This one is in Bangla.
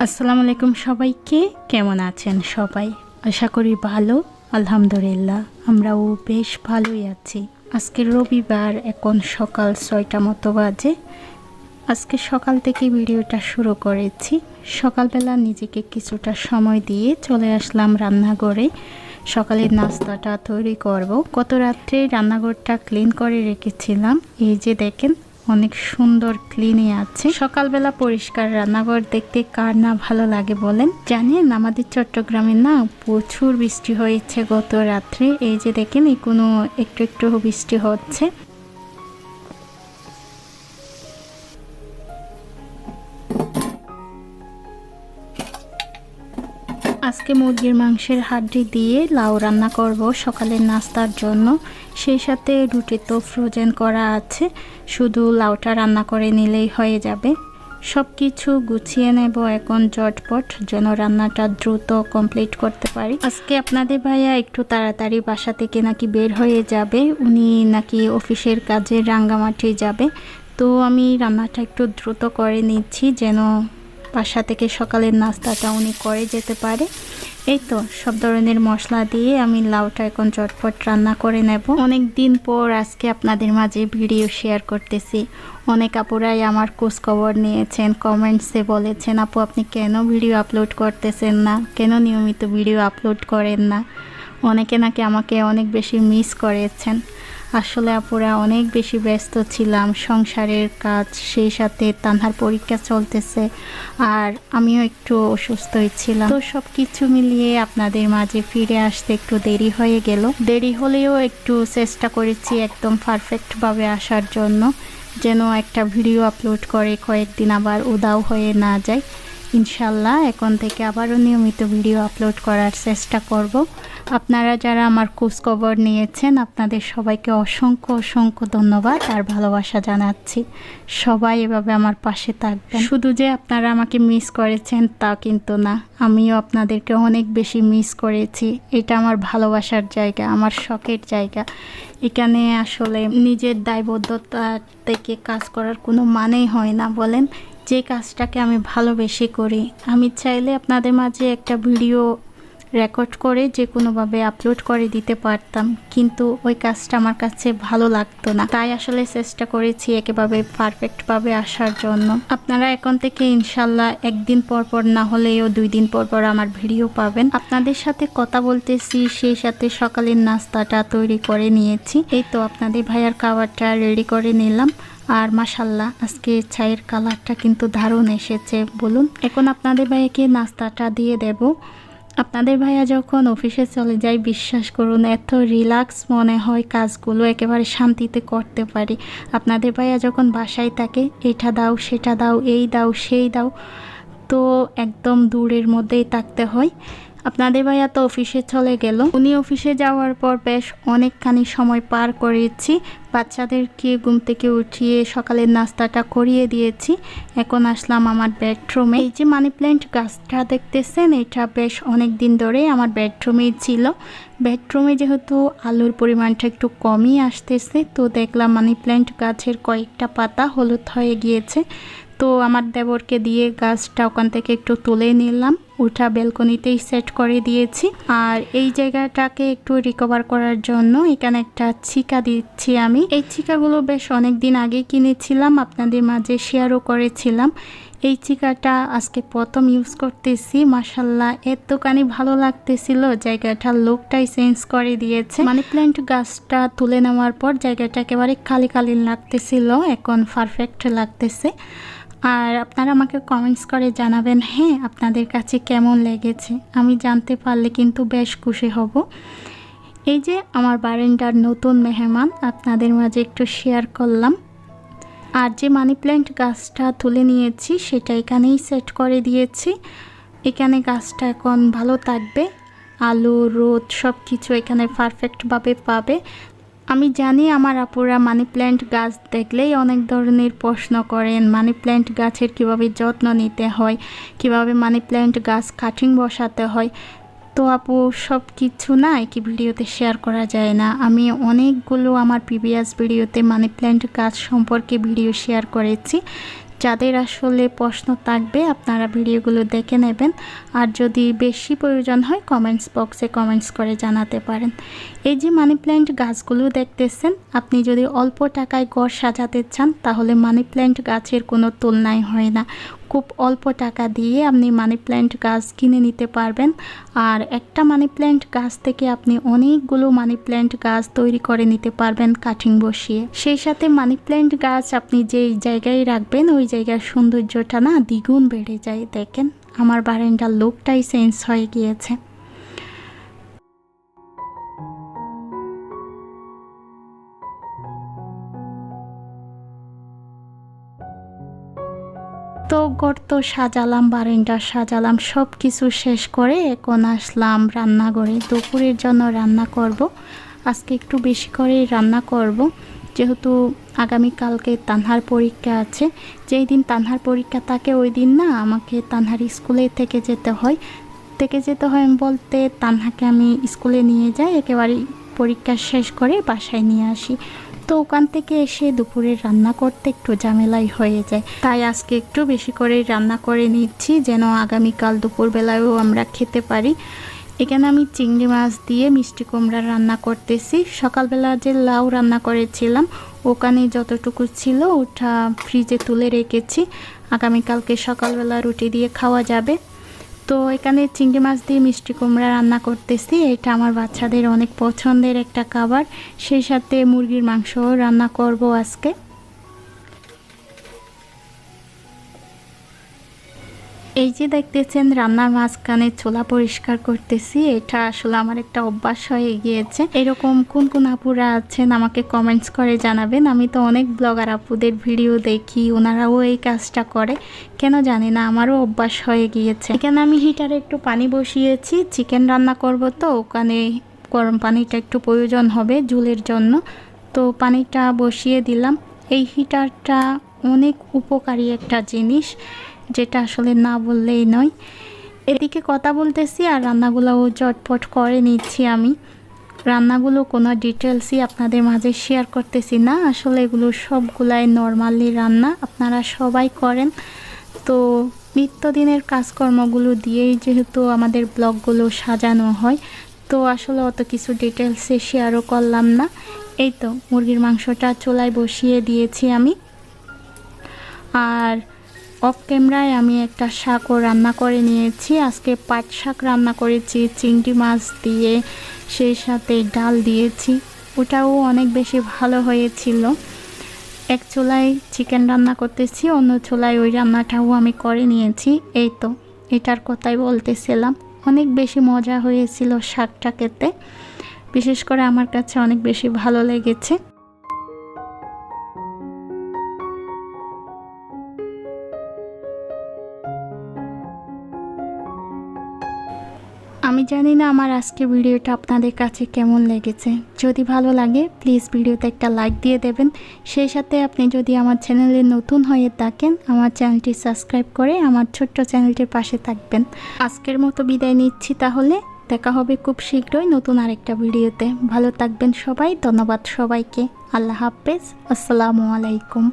আসসালামু আলাইকুম সবাইকে। কেমন আছেন সবাই? আশা করি ভালো। আলহামদুলিল্লাহ আমরাও বেশ ভালোই আছি। আজকে রবিবার, এখন সকাল 6টা মতো বাজে। আজকে সকাল থেকে ভিডিওটা শুরু করেছি। সকালবেলা নিজেকে কিছুটা সময় দিয়ে চলে আসলাম রান্নাঘরে। সকালের নাস্তাটা তৈরি করব। গত রাত্রে রান্নাঘরটা ক্লিন করে রেখেছিলাম। এই যে দেখেন অনেক সুন্দর ক্লিনই আছে। সকালবেলা পরিষ্কার রান্নাঘর দেখতে কার না ভালো লাগে বলেন? জানেন আমাদের চট্টগ্রামে না প্রচুর বৃষ্টি হয়েছে গত রাত্রে। এই যে দেখেন এখনো একটু একটু বৃষ্টি হচ্ছে। আজকে মুরগির মাংসের হাড্ডি দিয়ে লাউ রান্না করব সকালের নাস্তার জন্য। সেই সাথে রুটি তো ফ্রোজেন করা আছে, শুধু লাউটা রান্না করে নিলেই হয়ে যাবে। সব কিছু গুছিয়ে নেব এখন ঝটপট, যেন রান্নাটা দ্রুত কমপ্লিট করতে পারি। আজকে আপনাদের ভাইয়া একটু তাড়াতাড়ি বাসা থেকে নাকি বের হয়ে যাবে। উনি নাকি অফিসের কাজে রাঙ্গামাটি যাবে। তো আমি রান্নাটা একটু দ্রুত করে নিচ্ছি, যেন বাসা থেকে সকালের নাস্তাটা উনি করে যেতে পারে। এই তো সব ধরনের মশলা দিয়ে আমি লাউটা এখন চটপট রান্না করে নেব। অনেক দিন পর আজকে আপনাদের মাঝে ভিডিও শেয়ার করতেছি। অনেক আপুরাই আমার খোঁজখবর নিয়েছেন, কমেন্টসে বলেছেন আপু আপনি কেন ভিডিও আপলোড করতেছেন না, কেন নিয়মিত ভিডিও আপলোড করেন না। অনেকে নাকি আমাকে অনেক বেশি মিস করেছেন। আসলে আপুরা অনেক বেশি ব্যস্ত ছিলাম, সংসারের কাজ, সেই সাথে তানহার পরীক্ষা চলতেছে, আর আমিও একটু অসুস্থ হয়েছিলাম। তো সব কিছু মিলিয়ে আপনাদের মাঝে ফিরে আসতে একটু দেরি হয়ে গেল। দেরি হলেও একটু চেষ্টা করেছি একদম পারফেক্টভাবে আসার জন্য, যেন একটা ভিডিও আপলোড করে কয়েকদিন আবার উদাও হয়ে না যায়। ইনশাল্লাহ এখন থেকে আবারও নিয়মিত ভিডিও আপলোড করার চেষ্টা করব। আপনারা যারা আমার খোঁজখবর নিয়েছেন আপনাদের সবাইকে অসংখ্য অসংখ্য ধন্যবাদ আর ভালোবাসা জানাচ্ছি। সবাই এভাবে আমার পাশে থাকবেন। শুধু যে আপনারা আমাকে মিস করেছেন তা কিন্তু না, আমিও আপনাদেরকে অনেক বেশি মিস করেছি। এটা আমার ভালোবাসার জায়গা, আমার শখের জায়গা। এখানে আসলে নিজের দায়বদ্ধতা থেকে কাজ করার কোনো মানেই হয় না বলেন। যে কাজটাকে আমি ভালোবেসে করি, আমি চাইলে আপনাদের মাঝে একটা ভিডিও রেকর্ড করে যে কোনোভাবে আপলোড করে দিতে পারতাম, কিন্তু ওই কাজটা আমার কাছে ভালো লাগতো না। তাই আসলে চেষ্টা করেছি একেবারে পারফেক্টভাবে আসার জন্য। আপনারা এখন থেকে ইনশাল্লাহ একদিন পর পর না হলেও 2 দিন পর পর আমার ভিডিও পাবেন। আপনাদের সাথে কথা বলতেছি, সেই সাথে সকালের নাস্তাটা তৈরি করে নিয়েছি। এই তো আপনাদের ভাইয়ার খাবারটা রেডি করে নিলাম। আর মাশাল্লাহ আজকে চায়ের কালারটা কিন্তু দারুণ এসেছে বলুন। এখন আপনাদের ভাইয়াকে নাস্তাটা দিয়ে দেব। আপনাদের ভাইয়া যখন অফিসে চলে যায় বিশ্বাস করুন এত রিল্যাক্স মনে হয়, কাজগুলো একেবারে শান্তিতে করতে পারি। আপনাদের ভাইয়া যখন বাসায় থাকে এটা দাও সেটা দাও, এই দাও সেই দাও, তো একদম দূরের মধ্যেই থাকতে হয়। আপনাদের ভাইয়া তো অফিসে চলে গেল। উনি অফিসে যাওয়ার পর বেশ অনেকখানি সময় পার করেছি। বাচ্চাদেরকে ঘুম থেকে উঠিয়ে সকালের নাস্তাটা করিয়ে দিয়েছি। এখন আসলাম আমার বেডরুমে। এই যে মানি প্ল্যান্ট গাছটা দেখতেছেন, এটা বেশ অনেক দিন ধরে আমার বেডরুমেই ছিল। বেডরুমে যেহেতু আলোর পরিমাণটা একটু কমই আসতেছে, তো দেখলাম মানি প্ল্যান্ট গাছের কয়েকটা পাতা হলুদ হয়ে গিয়েছে। তো আমার দেবরকে দিয়ে গাছটা ওখান থেকে একটু তুলে নিলাম, ওটা ব্যালকনিতেই সেট করে দিয়েছি। আর এই জায়গাটাকে একটু রিকভার করার জন্য এখানে একটা চিকা দিচ্ছি আমি। এই চিকাগুলো বেশ অনেক দিন আগে কিনেছিলাম, আপনাদের মাঝে শেয়ারও করেছিলাম। এই চিকাটা আজকে প্রথম ইউজ করতেছি। মাশাল্লাহ এতখানি ভালো লাগতেছিল, জায়গাটার লুকটাই চেঞ্জ করে দিয়েছে। মানি প্ল্যান্ট গাছটা তুলে নেওয়ার পর জায়গাটা একেবারে খালি খালি লাগতেছিল, এখন পারফেক্ট লাগতেছে। আর আপনারা আমাকে কমেন্টস করে জানাবেন হ্যাঁ আপনাদের কাছে কেমন লেগেছে, আমি জানতে পারলে কিন্তু বেশ খুশি হব। এই যে আমার বারান্দার নতুন মেহমান, আপনাদের মাঝে একটু শেয়ার করলাম। আর যে মানি প্ল্যান্ট গাছটা তুলে নিয়েছি সেটা এখানেই সেট করে দিয়েছি। এখানে গাছটা এখন ভালো থাকবে, আলো রোদ সব কিছু এখানে পারফেক্টভাবে পাবে। আমি জানি আমার আপুরা মানি প্ল্যান্ট গাছ দেখলেই অনেক ধরনের প্রশ্ন করেন, মানি প্ল্যান্ট গাছের কিভাবে যত্ন নিতে হয়, কিভাবে মানি প্ল্যান্ট গাছ কাটিং বসাতে হয়। তো আপু সব কিছু না একই ভিডিওতে শেয়ার করা যায় না। আমি অনেকগুলো আমার প্রিভিয়াস ভিডিওতে মানি প্ল্যান্ট গাছ সম্পর্কে ভিডিও শেয়ার করেছি, যাদের আসলে প্রশ্ন থাকবে আপনারা ভিডিওগুলো দেখে নেবেন, আর যদি বেশি প্রয়োজন হয় কমেন্টস বক্সে কমেন্টস করে জানাতে পারেন। এই যে মানি প্ল্যান্ট গাছগুলো দেখতেছেন, আপনি যদি অল্প টাকায় ঘর সাজাতে চান তাহলে মানি প্ল্যান্ট গাছের কোনো তুলনাই হয় না। খুব অল্প টাকা দিয়ে আপনি মানি প্ল্যান্ট গাছ কিনে নিতে পারবেন, আর একটা মানি প্ল্যান্ট গাছ থেকে আপনি অনেকগুলো মানি প্ল্যান্ট গাছ তৈরি করে নিতে পারবেন কাটিং বসিয়ে। সেই সাথে মানি প্ল্যান্ট গাছ আপনি যেই জায়গায় রাখবেন ওই জায়গার সৌন্দর্যটা না দ্বিগুণ বেড়ে যায়। দেখেন আমার বারান্দার লুকটাই চেঞ্জ হয়ে গিয়েছে। তো ঘর তো সাজালাম, বারান্দা সাজালাম, সব কিছু শেষ করে এখন আসলাম রান্নাঘরে। দুপুরের জন্য রান্না করব। আজকে একটু বেশি করে রান্না করব, যেহেতু আগামীকালকে তানহার পরীক্ষা আছে। যেই দিন তানহার পরীক্ষা থাকে ওই দিন না আমাকে তানহার স্কুলে থেকে যেতে হয় বলতে তানহাকে আমি স্কুলে নিয়ে যাই, একেবারে পরীক্ষা শেষ করে বাসায় নিয়ে আসি। তো ওখান থেকে এসে দুপুরে রান্না করতে একটু ঝামেলাই হয়ে যায়, তাই আজকে একটু বেশি করে রান্না করে নিচ্ছি যেন আগামীকাল দুপুরবেলায়ও আমরা খেতে পারি। এখানে আমি চিংড়ি মাছ দিয়ে মিষ্টি কুমড়া রান্না করতেছি। সকালবেলা যে লাউ রান্না করেছিলাম ওখানে যতটুকু ছিল ওটা ফ্রিজে তুলে রেখেছি, আগামীকালকে সকালবেলা রুটি দিয়ে খাওয়া যাবে। তো এখানে চিংড়ি মাছ দিয়ে মিষ্টি কুমড়া রান্না করতেছি। এটা আমার বাচ্চাদের অনেক পছন্দের একটা খাবার। সেই সাথে মুরগির মাংসও রান্না করব আজকে। এই যে দেখতেছেন রান্নার মাঝখানে চুলা পরিষ্কার করতেছি, এটা আসলে আমার একটা অভ্যাস হয়ে গিয়েছে। এরকম কোন কোন আপুরা আছেন আমাকে কমেন্টস করে জানাবেন। আমি তো অনেক ব্লগার আপুদের ভিডিও দেখি, ওনারাও এই কাজটা করে, কেন জানি না আমারও অভ্যাস হয়ে গিয়েছে। এখানে আমি হিটারে একটু পানি বসিয়েছি, চিকেন রান্না করব তো ওখানে গরম পানিটা একটু প্রয়োজন হবে ঝোলের জন্য, তো পানিটা বসিয়ে দিলাম। এই হিটারটা অনেক উপকারী একটা জিনিস, যেটা আসলে না বললেই নয়। এদিকে কথা বলতেছি আর রান্নাগুলোও চটপট করে নিচ্ছি। আমি রান্নাগুলো কোনো ডিটেলসই আপনাদের মাঝে শেয়ার করতেছি না, আসলে এগুলো সবগুলাই নর্মালি রান্না, আপনারা সবাই করেন। তো নিত্যদিনের কাজকর্মগুলো দিয়েই যেহেতু আমাদের ব্লগগুলো সাজানো হয়, তো আসলে অত কিছু ডিটেলসে শেয়ারও করলাম না। এই তো মুরগির মাংসটা চুলায় বসিয়ে দিয়েছি আমি, আর অফ ক্যামেরায় আমি একটা শাকও রান্না করে নিয়েছি। আজকে পাট শাক রান্না করেছি চিংড়ি মাছ দিয়ে, সেই সাথে ডাল দিয়েছি, ওটাও অনেক বেশি ভালো হয়েছিল। এক চুলায় চিকেন রান্না করতেছি, অন্য চুলায় ওই রান্নাটাও আমি করে নিয়েছি। এই তো এটার কথাই বলতেছিলাম, অনেক বেশি মজা হয়েছিল শাকটা খেতে, বিশেষ করে আমার কাছে অনেক বেশি ভালো লেগেছে। আমি জানি না আমার আজকে ভিডিওটা আপনাদের কাছে কেমন লেগেছে। যদি ভালো লাগে প্লিজ ভিডিওতে একটা লাইক দিয়ে দেবেন। সেই সাথে আপনি যদি আমার চ্যানেলে নতুন হয়ে থাকেন আমার চ্যানেলটি সাবস্ক্রাইব করে আমার ছোট্ট চ্যানেলটির পাশে থাকবেন। আজকের মতো বিদায় নিচ্ছি, তাহলে দেখা হবে খুব শীঘ্রই নতুন আরেকটা ভিডিওতে। ভালো থাকবেন সবাই, ধন্যবাদ সবাইকে, আল্লাহ হাফেজ, আসসালামু আলাইকুম।